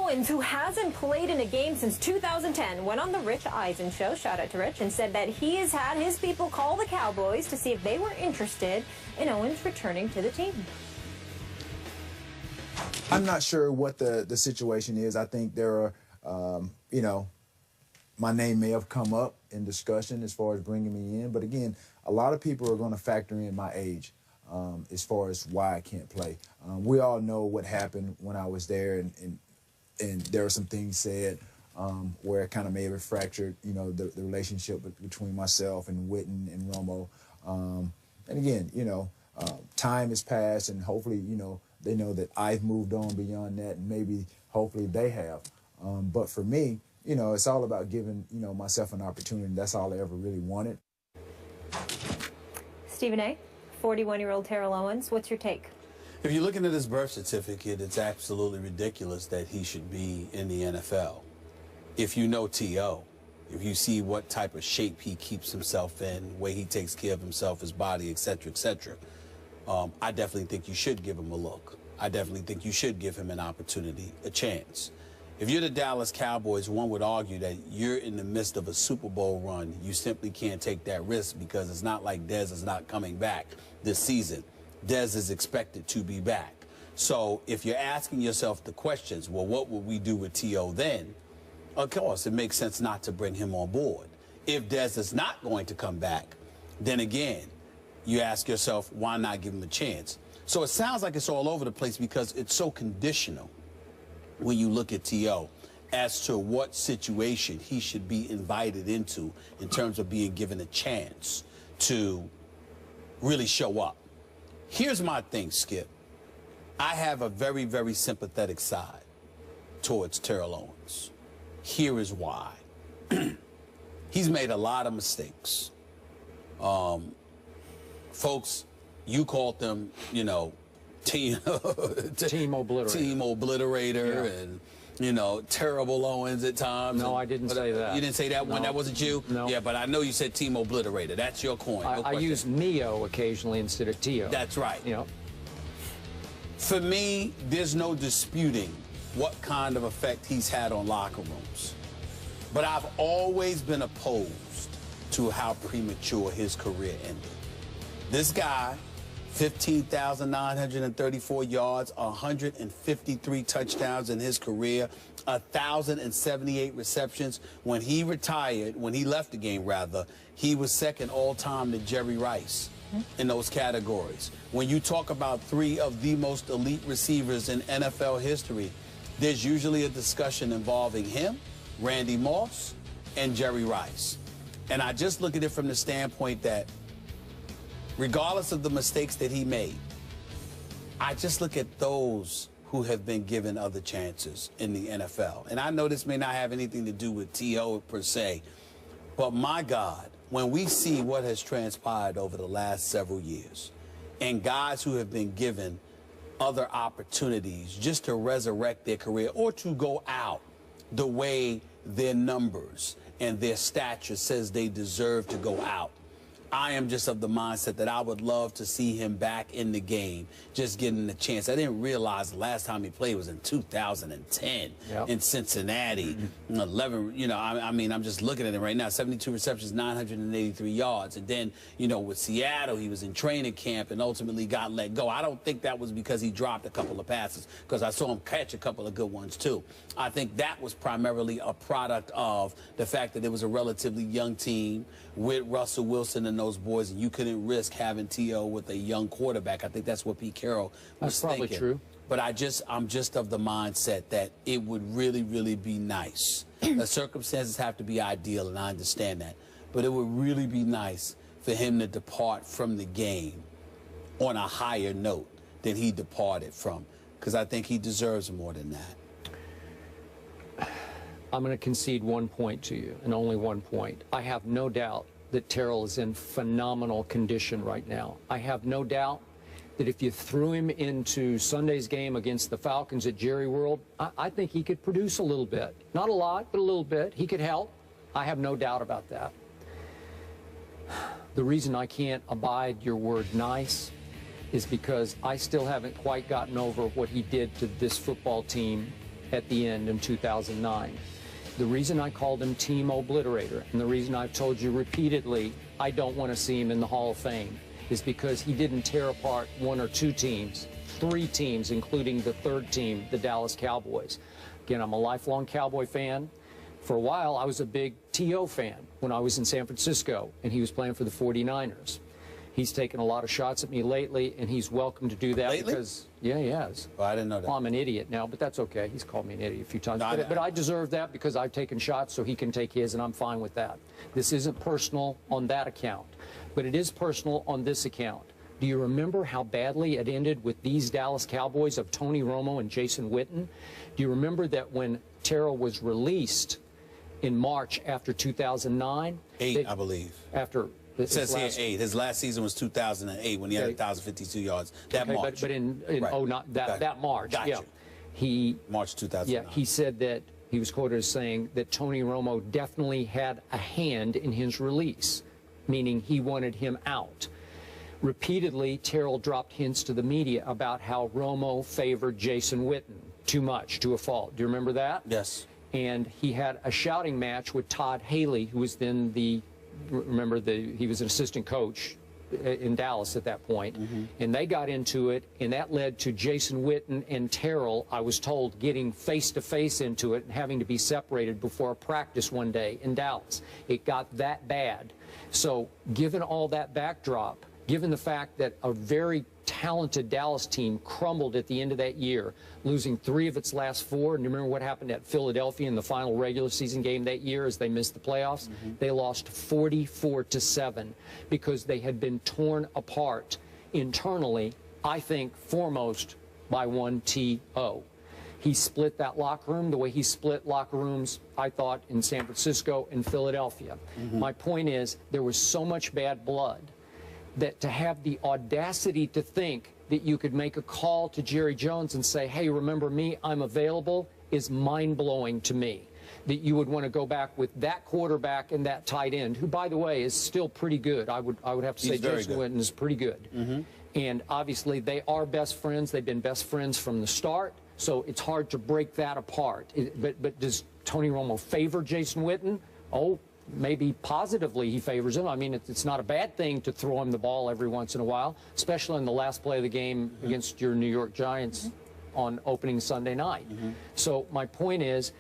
Owens, who hasn't played in a game since 2010, went on the Rich Eisen show, shout out to Rich, and said that he has had his people call the Cowboys to see if they were interested in Owens returning to the team. I'm not sure what the situation is. I think there are, you know, my name may have come up in discussion as far as bringing me in. But again, a lot of people are going to factor in my age as far as why I can't play. We all know what happened when I was there, and there were some things said where it kind of may have fractured, you know, the relationship between myself and Witten and Romo. And again, you know, time has passed, and hopefully, you know, they know that I've moved on beyond that, and maybe, hopefully, they have. But for me, you know, it's all about giving, you know, myself an opportunity. That's all I ever really wanted. Stephen A., 41-year-old Terrell Owens, what's your take? If you're looking at his birth certificate, it's absolutely ridiculous that he should be in the NFL. If you know T.O., if you see what type of shape he keeps himself in, way he takes care of himself, his body, etc., etc., I definitely think you should give him a look. I definitely think you should give him an opportunity, a chance. If you're the Dallas Cowboys, one would argue that you're in the midst of a Super Bowl run. You simply can't take that risk because it's not like Dez is not coming back this season. Dez is expected to be back. So if you're asking yourself the questions, well, what would we do with T.O. then? Of course, it makes sense not to bring him on board. If Dez is not going to come back, then again, you ask yourself, why not give him a chance? So it sounds like it's all over the place because it's so conditional when you look at T.O. as to what situation he should be invited into in terms of being given a chance to really show up. Here's my thing, Skip. I have a very, very sympathetic side towards Terrell Owens. Here is why. He's made a lot of mistakes. Folks, you called them, you know, team obliterator. Team obliterator, yeah. And, you know, terrible Owens at times. No, I didn't say that. You didn't say that one? That wasn't you? No. Yeah, but I know you said team obliterator. That's your coin. I use Neo occasionally instead of Tio. That's right. You know. For me, there's no disputing what kind of effect he's had on locker rooms. But I've always been opposed to how premature his career ended. This guy, 15,934 yards, 153 touchdowns in his career, 1,078 receptions. When he retired, when he left the game, rather, he was second all-time to Jerry Rice in those categories. When you talk about three of the most elite receivers in NFL history, there's usually a discussion involving him, Randy Moss, and Jerry Rice. And I just look at it from the standpoint that regardless of the mistakes that he made, I just look at those who have been given other chances in the NFL. And I know this may not have anything to do with T.O. per se, but my God, when we see what has transpired over the last several years and guys who have been given other opportunities just to resurrect their career or to go out the way their numbers and their stature says they deserve to go out, I am just of the mindset that I would love to see him back in the game, just getting the chance. I didn't realize the last time he played was in 2010 in Cincinnati. 11, you know, I mean, I'm just looking at it right now. 72 receptions, 983 yards. And then, you know, with Seattle, he was in training camp and ultimately got let go. I don't think that was because he dropped a couple of passes, because I saw him catch a couple of good ones, too. I think that was primarily a product of the fact that it was a relatively young team with Russell Wilson and those boys, and you couldn't risk having T.O. with a young quarterback. I think that's what Pete Carroll was thinking. That's probably true. But I'm just of the mindset that it would really, really be nice. The circumstances have to be ideal, and I understand that. But it would really be nice for him to depart from the game on a higher note than he departed from, because I think he deserves more than that. I'm going to concede 1 point to you, and only 1 point. I have no doubt that Terrell is in phenomenal condition right now. I have no doubt that if you threw him into Sunday's game against the Falcons at Jerry World, I think he could produce a little bit. Not a lot, but a little bit. He could help. I have no doubt about that. The reason I can't abide your word nice is because I still haven't quite gotten over what he did to this football team at the end in 2009. The reason I called him Team Obliterator, and the reason I've told you repeatedly I don't want to see him in the Hall of Fame, is because he didn't tear apart one or two teams, three teams, including the third team, the Dallas Cowboys. Again, I'm a lifelong Cowboy fan. For a while, I was a big T.O. fan when I was in San Francisco, and he was playing for the 49ers. He's taken a lot of shots at me lately, and he's welcome to do that. Lately? Because, yeah, he has. Well, I didn't know that. Well, I'm an idiot now, but that's okay. He's called me an idiot a few times. No, but I deserve that because I've taken shots, so he can take his, and I'm fine with that. This isn't personal on that account, but it is personal on this account. Do you remember how badly it ended with these Dallas Cowboys of Tony Romo and Jason Witten? Do you remember that when Terrell was released in March after 2009? I believe. After... It says here 8. His last season was 2008 when he had 1,052 yards. That March. But in right. oh, not that, that March. Gotcha. Yeah. March 2009. Yeah, he said that he was quoted as saying that Tony Romo definitely had a hand in his release, meaning he wanted him out. Repeatedly, Terrell dropped hints to the media about how Romo favored Jason Witten too much, to a fault. Do you remember that? Yes. And he had a shouting match with Todd Haley, who was then the he was an assistant coach in Dallas at that point, and they got into it, and that led to Jason Witten and Terrell, I was told, getting face-to-face into it and having to be separated before a practice one day in Dallas. It got that bad. So given all that backdrop, given the fact that a very talented Dallas team crumbled at the end of that year, losing 3 of its last 4. And you remember what happened at Philadelphia in the final regular season game that year as they missed the playoffs? They lost 44-7 because they had been torn apart internally, I think foremost by one T.O. He split that locker room the way he split locker rooms, I thought, in San Francisco and Philadelphia. My point is, there was so much bad blood that to have the audacity to think that you could make a call to Jerry Jones and say, hey, remember me, I'm available, is mind-blowing to me. That you would want to go back with that quarterback and that tight end, who, by the way, is still pretty good. I would have to say Jason Witten is pretty good. And obviously, they are best friends. They've been best friends from the start, so it's hard to break that apart. But does Tony Romo favor Jason Witten? Oh, maybe positively he favors him. I mean, it's not a bad thing to throw him the ball every once in a while, especially in the last play of the game against your New York Giants on opening Sunday night. So my point is,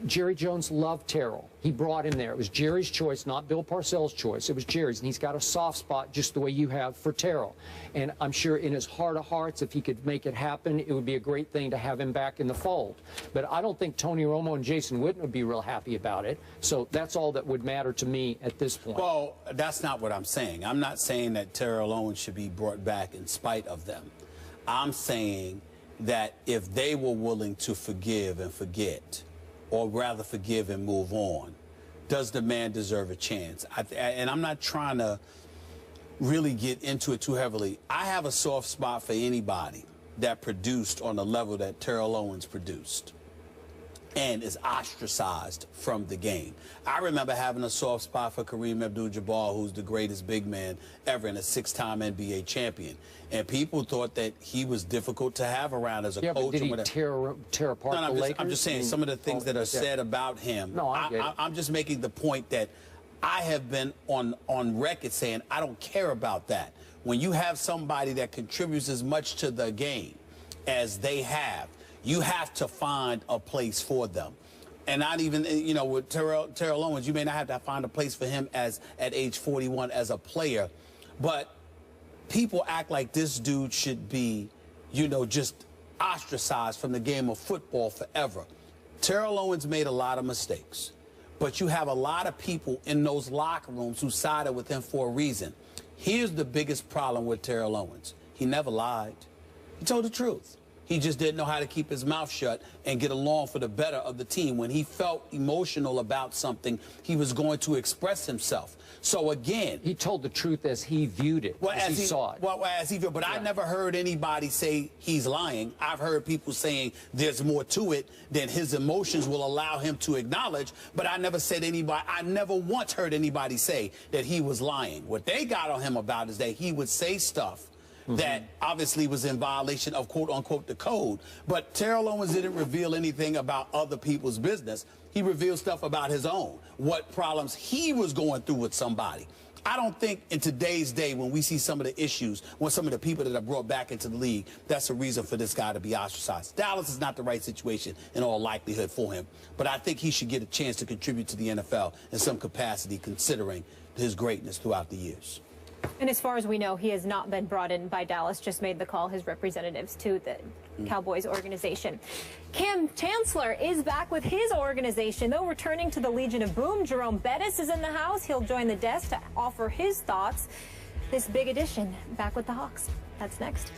Jerry Jones loved Terrell. He brought him there. It was Jerry's choice, not Bill Parcells' choice. It was Jerry's, and he's got a soft spot just the way you have for Terrell. And I'm sure in his heart of hearts, if he could make it happen, it would be a great thing to have him back in the fold. But I don't think Tony Romo and Jason Witten would be real happy about it. So that's all that would matter to me at this point. Well, that's not what I'm saying. I'm not saying that Terrell Owens should be brought back in spite of them. I'm saying that if they were willing to forgive and forget, or rather forgive and move on, does the man deserve a chance? And I'm not trying to really get into it too heavily. I have a soft spot for anybody that produced on the level that Terrell Owens produced and is ostracized from the game. I remember having a soft spot for Kareem Abdul-Jabbar, who's the greatest big man ever and a 6-time NBA champion. And people thought that he was difficult to have around as a coach. But did he tear apart the Lakers? I'm just saying some of the things that are said about him. No, I'm just making the point that I have been on record saying I don't care about that. When you have somebody that contributes as much to the game as they have, you have to find a place for them. And not even, you know, with Terrell Owens, you may not have to find a place for him at age 41 as a player. But people act like this dude should be, you know, just ostracized from the game of football forever. Terrell Owens made a lot of mistakes. But you have a lot of people in those locker rooms who sided with him for a reason. Here's the biggest problem with Terrell Owens. He never lied. He told the truth. He just didn't know how to keep his mouth shut and get along for the better of the team. When he felt emotional about something, he was going to express himself. So again, he told the truth as he viewed it, as he saw it. Well, as he viewed, but I never heard anybody say he's lying. I've heard people saying there's more to it than his emotions will allow him to acknowledge. But I never once heard anybody say that he was lying. What they got on him about is that he would say stuff that obviously was in violation of quote-unquote the code. But Terrell Owens didn't reveal anything about other people's business. He revealed stuff about his own, what problems he was going through with somebody. I don't think in today's day, when we see some of the issues, when some of the people that are brought back into the league, that's a reason for this guy to be ostracized. Dallas is not the right situation in all likelihood for him, but I think he should get a chance to contribute to the NFL in some capacity, considering his greatness throughout the years. And as far as we know, he has not been brought in by Dallas, just made the call, his representatives, to the Cowboys organization. Cam Chancellor is back with his organization, though, returning to the Legion of Boom. Jerome Bettis is in the house. He'll join the desk to offer his thoughts. This big addition back with the Hawks. That's next.